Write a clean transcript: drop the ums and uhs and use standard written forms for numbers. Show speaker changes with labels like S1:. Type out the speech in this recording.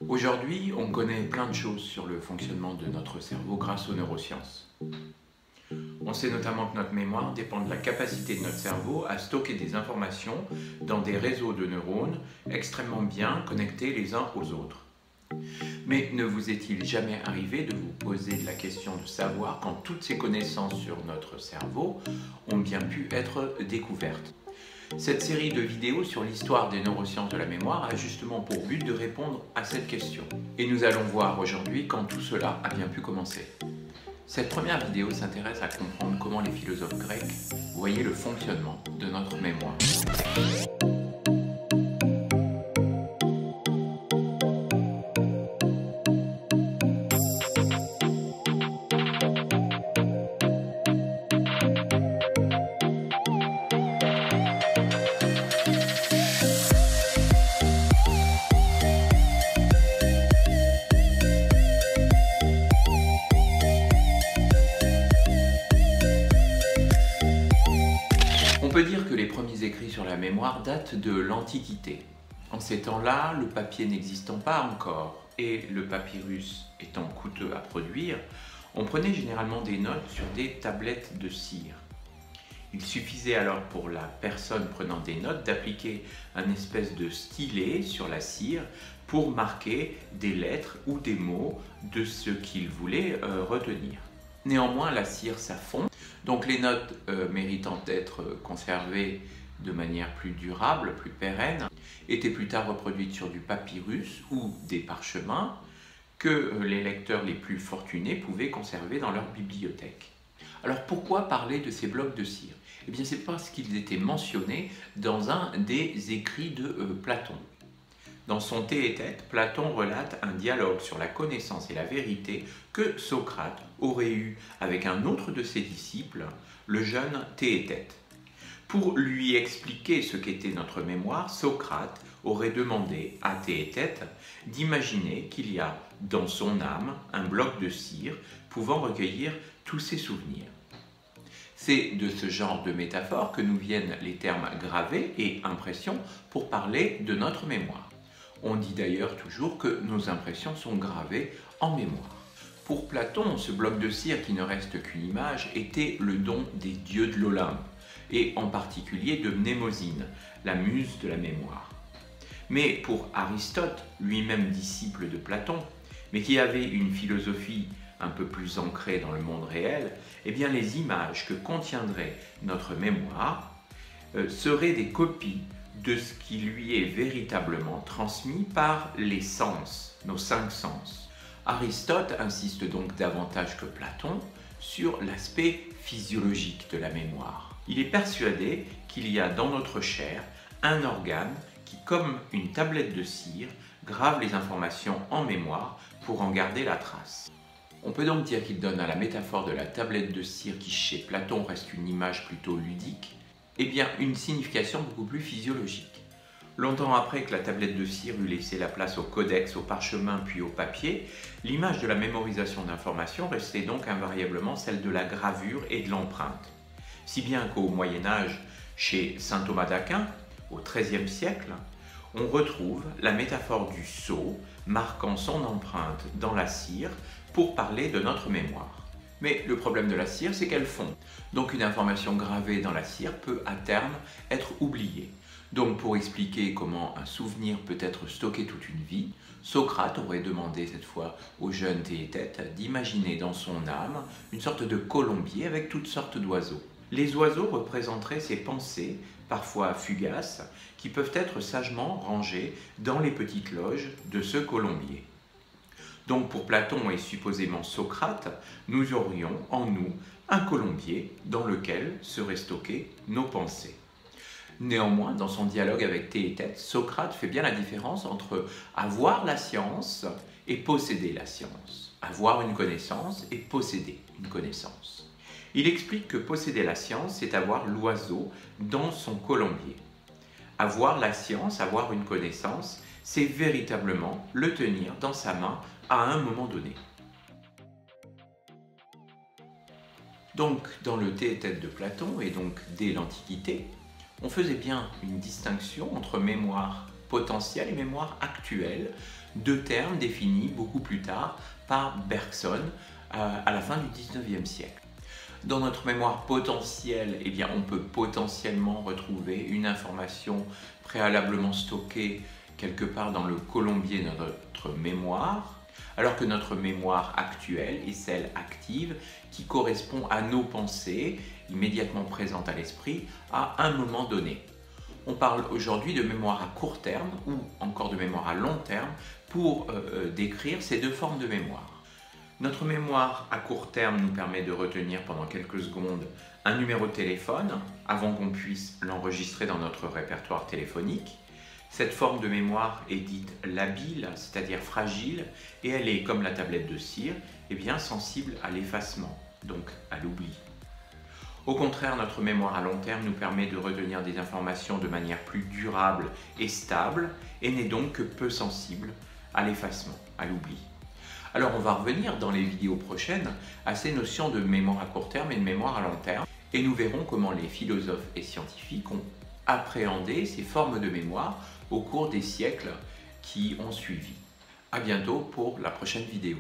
S1: Aujourd'hui, on connaît plein de choses sur le fonctionnement de notre cerveau grâce aux neurosciences. On sait notamment que notre mémoire dépend de la capacité de notre cerveau à stocker des informations dans des réseaux de neurones extrêmement bien connectés les uns aux autres. Mais ne vous est-il jamais arrivé de vous poser la question de savoir quand toutes ces connaissances sur notre cerveau ont bien pu être découvertes ? Cette série de vidéos sur l'histoire des neurosciences de la mémoire a justement pour but de répondre à cette question. Et nous allons voir aujourd'hui quand tout cela a bien pu commencer. Cette première vidéo s'intéresse à comprendre comment les philosophes grecs voyaient le fonctionnement de notre mémoire. On peut dire que les premiers écrits sur la mémoire datent de l'Antiquité. En ces temps-là, le papier n'existant pas encore et le papyrus étant coûteux à produire, on prenait généralement des notes sur des tablettes de cire. Il suffisait alors pour la personne prenant des notes d'appliquer un espèce de stylet sur la cire pour marquer des lettres ou des mots de ce qu'il voulait retenir. Néanmoins, la cire, ça fond, donc les notes méritant d'être conservées de manière plus durable, plus pérenne, étaient plus tard reproduites sur du papyrus ou des parchemins que les lecteurs les plus fortunés pouvaient conserver dans leur bibliothèque. Alors pourquoi parler de ces blocs de cire? Eh bien c'est parce qu'ils étaient mentionnés dans un des écrits de Platon. Dans son Théétète, Platon relate un dialogue sur la connaissance et la vérité que Socrate aurait eu avec un autre de ses disciples, le jeune Théétète. Pour lui expliquer ce qu'était notre mémoire, Socrate aurait demandé à Théétète d'imaginer qu'il y a dans son âme un bloc de cire pouvant recueillir tous ses souvenirs. C'est de ce genre de métaphore que nous viennent les termes gravé et impression pour parler de notre mémoire. On dit d'ailleurs toujours que nos impressions sont gravées en mémoire. Pour Platon, ce bloc de cire qui ne reste qu'une image était le don des dieux de l'Olympe, et en particulier de Mnémosyne, la muse de la mémoire. Mais pour Aristote, lui-même disciple de Platon, mais qui avait une philosophie un peu plus ancrée dans le monde réel, eh bien les images que contiendrait notre mémoire seraient des copies de ce qui lui est véritablement transmis par les sens, nos 5 sens. Aristote insiste donc davantage que Platon sur l'aspect physiologique de la mémoire. Il est persuadé qu'il y a dans notre chair un organe qui, comme une tablette de cire, grave les informations en mémoire pour en garder la trace. On peut donc dire qu'il donne à la métaphore de la tablette de cire qui chez Platon reste une image plutôt ludique, eh bien une signification beaucoup plus physiologique. Longtemps après que la tablette de cire eut laissé la place au codex, au parchemin puis au papier, l'image de la mémorisation d'informations restait donc invariablement celle de la gravure et de l'empreinte. Si bien qu'au Moyen-Âge, chez saint Thomas d'Aquin, au XIIIe siècle, on retrouve la métaphore du sceau marquant son empreinte dans la cire pour parler de notre mémoire. Mais le problème de la cire, c'est qu'elle fond. Donc une information gravée dans la cire peut à terme être oubliée. Donc pour expliquer comment un souvenir peut être stocké toute une vie, Socrate aurait demandé cette fois au jeune Théétète d'imaginer dans son âme une sorte de colombier avec toutes sortes d'oiseaux. Les oiseaux représenteraient ces pensées, parfois fugaces, qui peuvent être sagement rangées dans les petites loges de ce colombier. Donc pour Platon et supposément Socrate, nous aurions en nous un colombier dans lequel seraient stockées nos pensées. Néanmoins, dans son dialogue avec Théétète, Socrate fait bien la différence entre avoir la science et posséder la science, avoir une connaissance et posséder une connaissance. Il explique que posséder la science, c'est avoir l'oiseau dans son colombier. Avoir la science, avoir une connaissance, c'est véritablement le tenir dans sa main à un moment donné. Donc, dans le Théétète de Platon, et donc dès l'Antiquité, on faisait bien une distinction entre mémoire potentielle et mémoire actuelle, deux termes définis beaucoup plus tard par Bergson à la fin du 19e siècle. Dans notre mémoire potentielle, eh bien, on peut potentiellement retrouver une information préalablement stockée quelque part dans le colombier de notre mémoire, alors que notre mémoire actuelle est celle active qui correspond à nos pensées immédiatement présentes à l'esprit à un moment donné. On parle aujourd'hui de mémoire à court terme ou encore de mémoire à long terme pour décrire ces deux formes de mémoire. Notre mémoire à court terme nous permet de retenir pendant quelques secondes un numéro de téléphone avant qu'on puisse l'enregistrer dans notre répertoire téléphonique. Cette forme de mémoire est dite labile, c'est-à-dire fragile, et elle est, comme la tablette de cire, sensible à l'effacement, donc à l'oubli. Au contraire, notre mémoire à long terme nous permet de retenir des informations de manière plus durable et stable, et n'est donc que peu sensible à l'effacement, à l'oubli. Alors on va revenir dans les vidéos prochaines à ces notions de mémoire à court terme et de mémoire à long terme, et nous verrons comment les philosophes et scientifiques ont appréhendé ces formes de mémoire au cours des siècles qui ont suivi. À bientôt pour la prochaine vidéo.